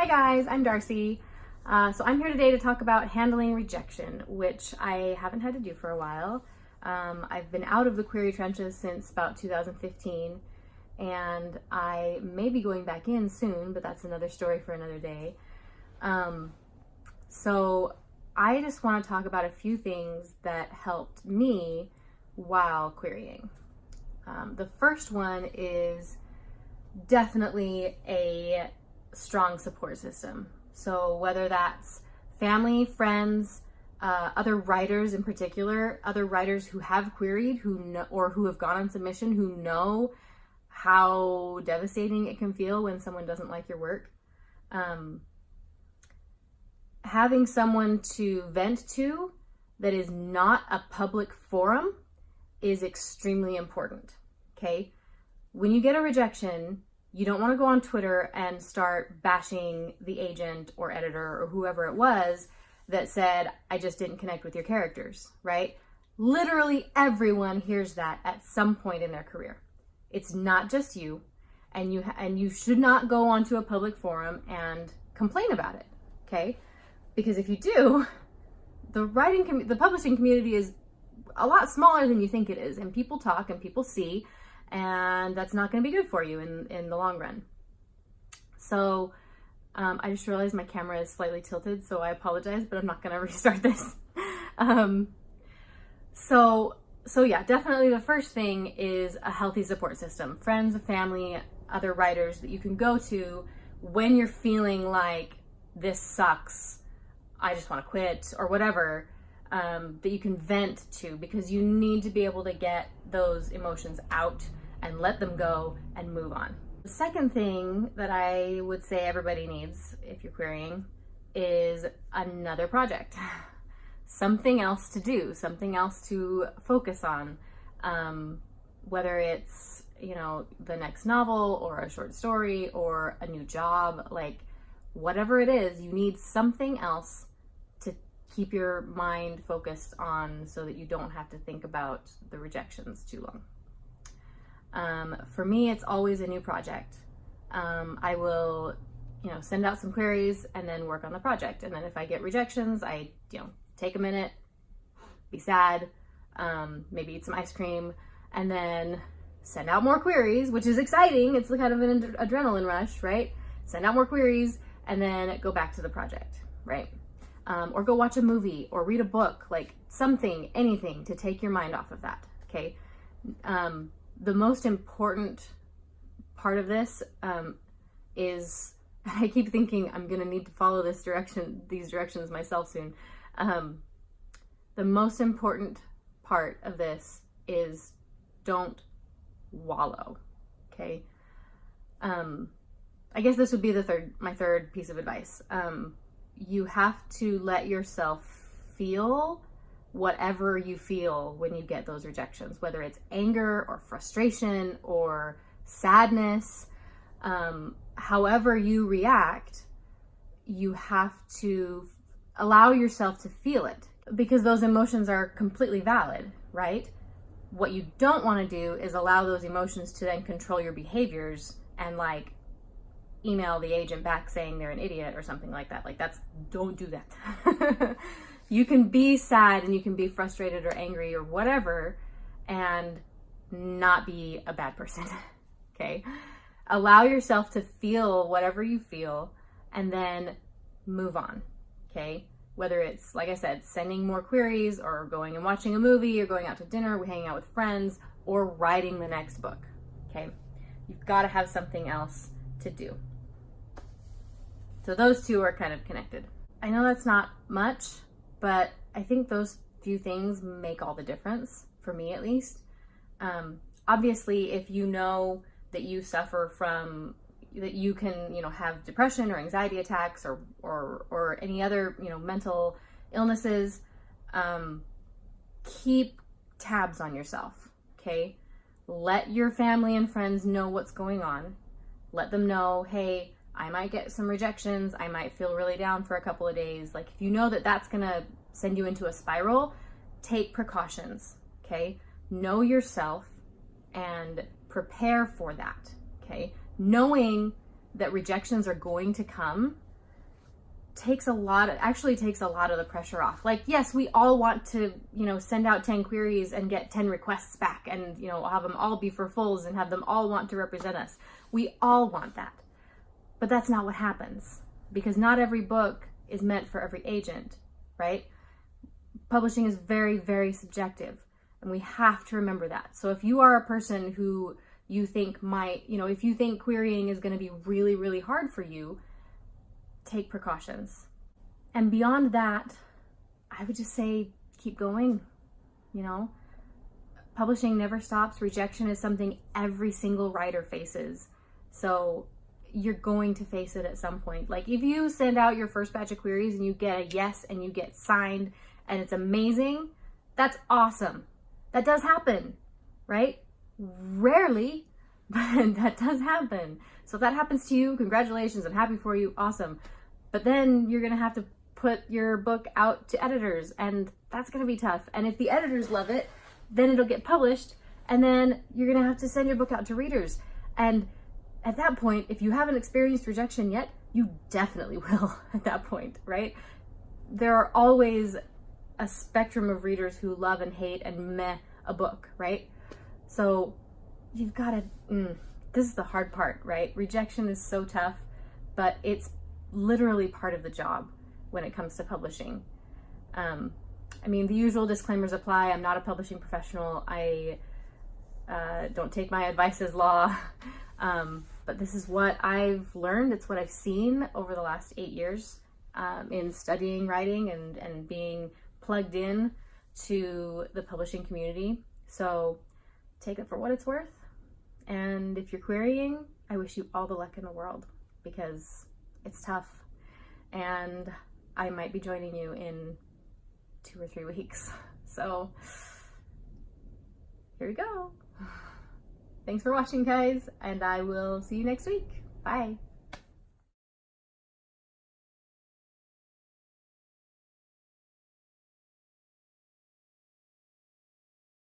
guys, I'm Darcy. So I'm here today to talk about handling rejection, which I haven't had to do for a while. I've been out of the query trenches since about 2015, and I may be going back in soon, but that's another story for another day. So I just want to talk about a few things that helped me while querying. The first one is definitely a strong support system. So whether that's family, friends, other writers in particular, other writers who have queried, who know, or who have gone on submission, who know how devastating it can feel when someone doesn't like your work. Having someone to vent to that is not a public forum is extremely important, okay? When you get a rejection, you don't want to go on Twitter and start bashing the agent or editor or whoever it was that said, I just didn't connect with your characters, right? Literally everyone hears that at some point in their career. It's not just you, and you should not go onto a public forum and complain about it, okay? Because if you do, the publishing community is a lot smaller than you think it is, and people talk and people see, and that's not going to be good for you in the long run. So I just realized my camera is slightly tilted, so I apologize, but I'm not going to restart this. So yeah, definitely the first thing is a healthy support system. Friends, family, other writers that you can go to when you're feeling like this sucks, I just want to quit, or whatever, that you can vent to, because you need to be able to get those emotions out and let them go and move on. The second thing that I would say everybody needs if you're querying is another project. Something else to do, something else to focus on, whether it's, the next novel or a short story or a new job, like whatever it is, you need something else to keep your mind focused on so that you don't have to think about the rejections too long. For me, it's always a new project. I will, send out some queries and then work on the project. And then if I get rejections, I, take a minute, be sad, maybe eat some ice cream, and then send out more queries, which is exciting. It's kind of an adrenaline rush, right? Send out more queries and then go back to the project, right? Or go watch a movie or read a book, like something, anything to take your mind off of that, okay? The most important part of this is, I keep thinking I'm gonna need to follow these directions myself soon. The most important part of this is don't wallow, okay? I guess this would be my third piece of advice. You have to let yourself feel whatever you feel when you get those rejections, whether it's anger or frustration or sadness, however you react, you have to allow yourself to feel it, because those emotions are completely valid, right? What you don't want to do is allow those emotions to then control your behaviors and email the agent back saying they're an idiot or something like that. Don't do that. You can be sad and you can be frustrated or angry or whatever and not be a bad person, okay? Allow yourself to feel whatever you feel and then move on, okay? Whether it's, like I said, sending more queries or going and watching a movie or going out to dinner, hanging out with friends, or writing the next book, okay? You've got to have something else to do. So those two are kind of connected. I know that's not much, but I think those few things make all the difference, for me at least. Obviously, if you know that you suffer from, that you can, have depression or anxiety attacks or any other, mental illnesses, keep tabs on yourself, okay? Let your family and friends know what's going on. Let them know, hey, I might get some rejections. I might feel really down for a couple of days. If you know that that's gonna send you into a spiral, take precautions, okay? Know yourself and prepare for that, okay? Knowing that rejections are going to come actually takes a lot of the pressure off. Like, yes, we all want to, send out 10 queries and get 10 requests back and, have them all be for fulls and have them all want to represent us. We all want that. But that's not what happens, because not every book is meant for every agent, right? Publishing is very, very subjective, and we have to remember that. So if you are a person who you think if you think querying is going to be really, really hard for you, take precautions. And beyond that, I would just say, keep going. Publishing never stops. Rejection is something every single writer faces. So you're going to face it at some point. Like, if you send out your first batch of queries and you get a yes and you get signed and it's amazing, that's awesome. That does happen, right? Rarely, but that does happen. So if that happens to you, congratulations, I'm happy for you, awesome. But then you're gonna have to put your book out to editors, and that's gonna be tough. And if the editors love it, then it'll get published, and then you're gonna have to send your book out to readers. And at that point, if you haven't experienced rejection yet, you definitely will at that point, right? There are always a spectrum of readers who love and hate and meh a book, right? So you've got to, this is the hard part, right? Rejection is so tough, but it's literally part of the job when it comes to publishing. The usual disclaimers apply. I'm not a publishing professional. I don't take my advice as law. But this is what I've learned. It's what I've seen over the last 8 years in studying writing and being plugged in to the publishing community. So take it for what it's worth. And if you're querying, I wish you all the luck in the world, because it's tough. And I might be joining you in 2 or 3 weeks. So here we go. Thanks for watching, guys, and I will see you next week. Bye.